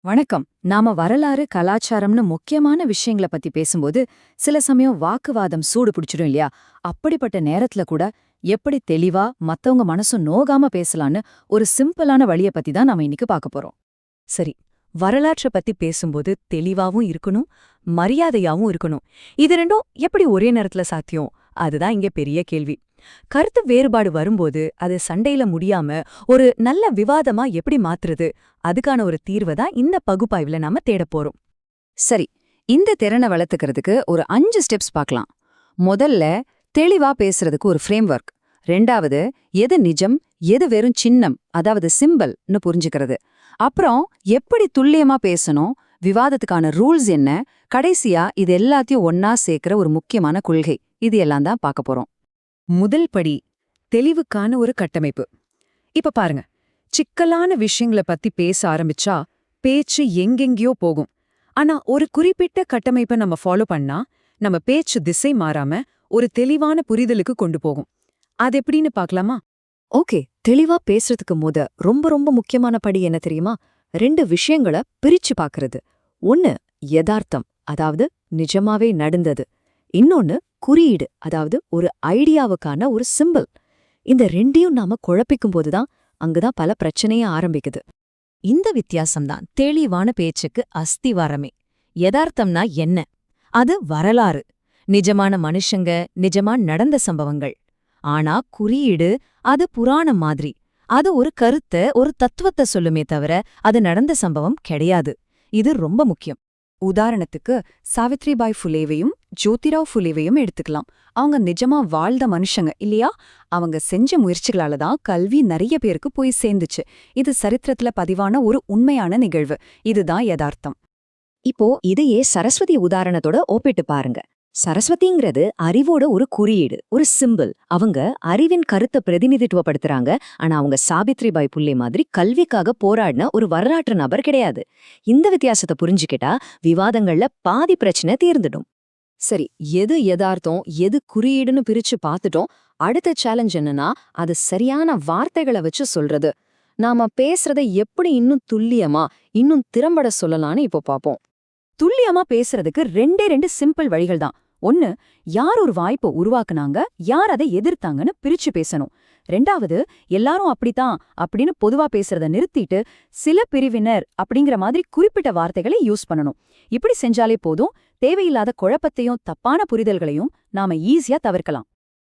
வணக்கம். நாம வரலாறு, கலாச்சாரம்னு முக்கியமான விஷயங்கள பத்தி பேசும்போது, சில சமயம் வாக்குவாதம் சூடு பிடிச்சிடும் இல்லையா? அப்படிப்பட்ட நேரத்துல கூட எப்படி தெளிவா மத்தவங்க மனசும் நோகாம பேசலான்னு ஒரு சிம்பிளான வழிய பத்தி தான் நாம இன்னைக்கு பார்க்க போறோம். சரி, வரலாற்ற பத்தி பேசும்போது தெளிவாவும் இருக்கணும், மரியாதையாவும் இருக்கணும். இது ரெண்டும் எப்படி ஒரே நேரத்துல சாத்தியம்? அதுதான் இங்க பெரிய கேள்வி. கருத்து வேறுபாடு வரும்போது அது சண்டையில முடியாம ஒரு நல்ல விவாதமா எப்படி மாத்துறது? அதுக்கான ஒரு தீர்வை தான் இந்த பகுப்பாய்வுல நாம தேடப் போறோம். சரி, இந்த திறனை வளர்த்துக்கிறதுக்கு ஒரு 5 ஸ்டெப்ஸ் பார்க்கலாம். முதல்ல, தெளிவா பேசுறதுக்கு ஒரு ஃப்ரேம்வொர்க். ரெண்டாவது, எது நிஜம், எது வெறும் சின்னம், அதாவது சிம்பல்னு புரிஞ்சுக்கிறது. அப்புறம், எப்படி துல்லியமா பேசணும், விவாதத்துக்கான ரூல்ஸ் என்ன, கடைசியா இது எல்லாத்தையும் ஒன்னா சேர்க்கிற ஒரு முக்கியமான கொள்கை. இது எல்லாம் தான் பார்க்க போறோம். முதல் படி, தெளிவுக்கான ஒரு கட்டமைப்பு. இப்ப பாருங்க, சிக்கலான விஷயங்கள பத்தி பேச ஆரம்பிச்சா பேச்சு எங்கெங்கேயோ போகும். ஆனா ஒரு குறிப்பிட்ட கட்டமைப்பை நம்ம ஃபாலோ பண்ணா நம்ம பேச்சு திசை மாறாம ஒரு தெளிவான புரிதலுக்கு கொண்டு போகும். அது எப்படின்னு பார்க்கலாமா? ஓகே, தெளிவா பேசுறதுக்கு ரொம்ப ரொம்ப முக்கியமான படி என்ன தெரியுமா? 2 விஷயங்களை பிரிச்சு பார்க்கறது. ஒன்னு யதார்த்தம், அதாவது நிஜமாவே நடந்தது. இன்னொன்னு குறியீடு, அதாவது ஒரு ஐடியாவுக்கான ஒரு சிம்பல். இந்த ரெண்டையும் நாம குழப்பிக்கும் போதுதான் அங்குதான் பல பிரச்சனையே ஆரம்பிக்குது. இந்த வித்தியாசம்தான் தெளிவான பேச்சுக்கு அஸ்திவாரமே. யதார்த்தம்னா என்ன? அது வரலாறு, நிஜமான மனுஷங்க, நிஜமா நடந்த சம்பவங்கள். ஆனா குறியீடு அது புராணம் மாதிரி. அது ஒரு கருத்தை, ஒரு தத்துவத்தை சொல்லுமே தவிர அது நடந்த சம்பவம் கிடையாது. இது ரொம்ப முக்கியம். உதாரணத்துக்கு சாவித்ரிபாய் ஃபுலேவையும் ஜோதிராவ் ஃபுலேவையும் எடுத்துக்கலாம். அவங்க நிஜமா வாழ்ந்த மனுஷங்க இல்லையா? அவங்க செஞ்ச முயற்சிகளால தான் கல்வி நிறைய பேருக்கு போய் சேர்ந்துச்சு. இது சரித்திரத்துல பதிவான ஒரு உண்மையான நிகழ்வு. இதுதான் யதார்த்தம். இப்போ இதையே சரஸ்வதி உதாரணத்தோட ஒப்பிட்டு பாருங்க. சரஸ்வதிங்கிறது அறிவோட ஒரு குறியீடு, ஒரு சிம்பிள். அவங்க அறிவின் கருத்தை பிரதிநிதித்துவப்படுத்துறாங்க. ஆனா அவங்க சாவித்ரிபாய் புல்லே மாதிரி கல்விக்காக போராடின ஒரு வரலாற்று நபர் கிடையாது. இந்த வித்தியாசத்தை புரிஞ்சுக்கிட்டா விவாதங்கள்ல பாதி பிரச்சனை தீர்ந்துடும். சரி, எது யதார்த்தம், எது குறியீடுன்னு பிரிச்சு பார்த்துட்டோம். அடுத்த சேலஞ்ச் என்னன்னா, அது சரியான வார்த்தைகளை வச்சு சொல்றது. நாம பேசுறதை எப்படி இன்னும் துல்லியமா, இன்னும் திறம்பட சொல்லலாம்னு இப்போ பார்ப்போம். துல்லியமா பேசுறதுக்கு 2 சிம்பிள் வழிகள் தான். ஒன்னு, யார் ஒரு வாய்ப்பை உருவாக்குனாங்க, யார் அதை எதிர்த்தாங்கன்னு பிரிச்சு பேசணும். ரெண்டாவது, எல்லாரும் அப்படித்தான் அப்படின்னு பொதுவா பேசுறத நிறுத்திட்டு சில பிரிவினர் அப்படிங்கிற மாதிரி குறிப்பிட்ட வார்த்தைகளை யூஸ் பண்ணணும். இப்படி செஞ்சாலே போதும், தேவையில்லாத குழப்பத்தையும் தப்பான புரிதல்களையும் நாம ஈஸியா தவிர்க்கலாம்.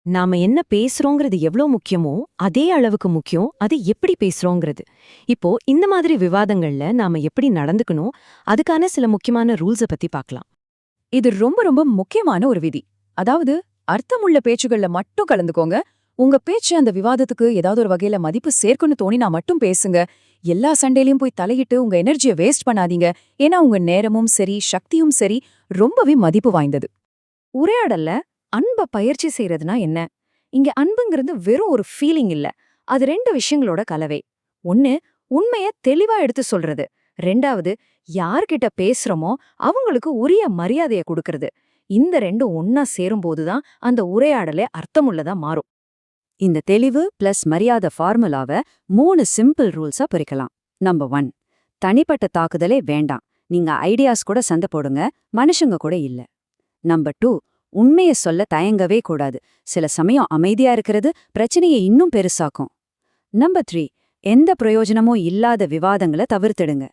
நாம என்ன பேசுறோங்கிறது எவ்ளோ முக்கியமோ அதே அளவுக்கு முக்கியம் அது எப்படி பேசுறோங்கிறது. இப்போ இந்த மாதிரி விவாதங்கள்ல நாம எப்படி நடந்துக்கணும், அதுக்கான சில முக்கியமான ரூல்ஸ பத்தி பார்க்கலாம். இது ரொம்ப ரொம்ப முக்கியமான ஒரு விதி. அதாவது, அர்த்தமுள்ள பேச்சுகள்ல மட்டும் கலந்துக்கோங்க. உங்க பேச்சு அந்த விவாதத்துக்கு ஏதாவது ஒரு வகையில மதிப்பு சேர்க்குன்னு தோணினா மட்டும் பேசுங்க. எல்லா சண்டையிலயும் போய் தலையிட்டு உங்க எனர்ஜியை வேஸ்ட் பண்ணாதீங்க. ஏன்னா உங்க நேரமும் சரி, சக்தியும் சரி ரொம்பவே மதிப்பு வாய்ந்தது. உரையாடல்ல அன்ப பயிற்சி செய்யறதுனா என்ன? இங்க அன்புங்கிறது வெறும் ஒரு ஃபீலிங் இல்ல. அது 2 விஷயங்களோட கலவை. ஒன்னு, உண்மைய தெளிவா எடுத்து சொல்றது. ரெண்டாவது, யார்கிட்ட பேசுறோமோ அவங்களுக்கு உரிய மரியாதைய கொடுக்கறது. இந்த 2ம் ஒன்னா சேரும்போதுதான் அந்த உரையாடலே அர்த்தமுள்ளதா மாறும். இந்த தெளிவு பிளஸ் மரியாதை ஃபார்முலாவ 3 சிம்பிள் ரூல்ஸா பிரிக்கலாம். நம்பர் 1, தனிப்பட்ட தாக்குதலே வேண்டாம். நீங்க ஐடியாஸ் கூட சண்டை போடுங்க, மனுஷங்க கூட இல்ல. நம்பர் 2, உண்மைய சொல்ல தயங்கவே கூடாது. சில சமயம் அமைதியா இருக்கிறது பிரச்சனையை இன்னும் பெருசாக்கும். நம்பர் 3, எந்த பிரயோஜனமும் இல்லாத விவாதங்களை தவிர்த்திடுங்க.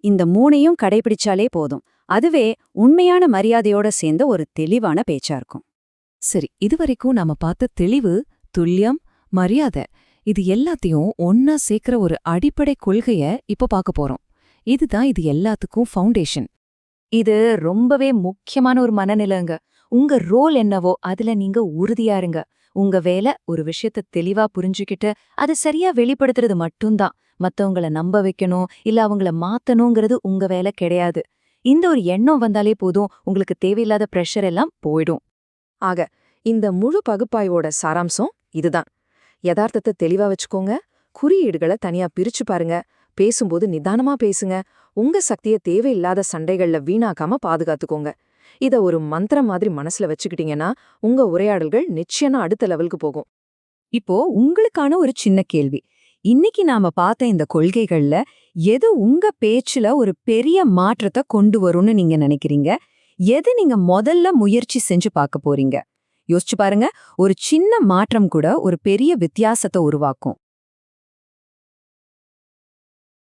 இந்த 3ஐயும் கடைபிடிச்சாலே போதும். அதுவே உண்மையான மரியாதையோட சேர்ந்த ஒரு தெளிவான பேச்சா இருக்கும். சரி, இதுவரைக்கும் நாம பார்த்த தெளிவு, துல்லியம், மரியாதை, இது எல்லாத்தையும் ஒன்னா சேர்க்கிற ஒரு அடிப்படை கொள்கைய இப்ப பார்க்க போறோம். இதுதான் இது எல்லாத்துக்கும் ஃபவுண்டேஷன். இது ரொம்பவே முக்கியமான ஒரு மனநிலைங்க. உங்க ரோல் என்னவோ அதுல நீங்க உறுதியா இருங்க. உங்க வேலை ஒரு விஷயத்த தெளிவா புரிஞ்சுக்கிட்டு அதை சரியா வெளிப்படுத்துறது மட்டும்தான். மத்தவங்கள நம்ப வைக்கணும் இல்ல அவங்கள மாத்தணுங்கிறது உங்க வேலை கிடையாது. இந்த ஒரு எண்ணம் வந்தாலே போதும், உங்களுக்கு தேவையில்லாத பிரஷர் எல்லாம் போயிடும். ஆக, இந்த முழு பகுப்பாய்வோட சாராம்சம் இதுதான். யதார்த்தத்தை தெளிவா வச்சுக்கோங்க, குறியீடுகளை தனியா பிரிச்சு பாருங்க, பேசும்போது நிதானமா பேசுங்க, உங்க சக்தியை தேவையில்லாத சண்டைகள்ல வீணாக்காம பாதுகாத்துக்கோங்க. இத ஒரு மந்திரம் மாதிரி மனசுல வச்சுக்கிட்டீங்கன்னா உங்க உரையாடல்கள் நிச்சயமா அடுத்த லெவலுக்கு போகும். இப்போ உங்களுக்கான ஒரு சின்ன கேள்வி. இன்னைக்கு நாம பார்த்த இந்த கொள்கைகள்ல எது உங்க பேச்சுல ஒரு பெரிய மாற்றத்தை கொண்டு வரும்னு நீங்க நினைக்கிறீங்க? எது நீங்க முதல்ல முயற்சி செஞ்சு பார்க்க போறீங்க? யோசிச்சு பாருங்க. ஒரு சின்ன மாற்றம் கூட ஒரு பெரிய வித்தியாசத்தை உருவாக்கும்.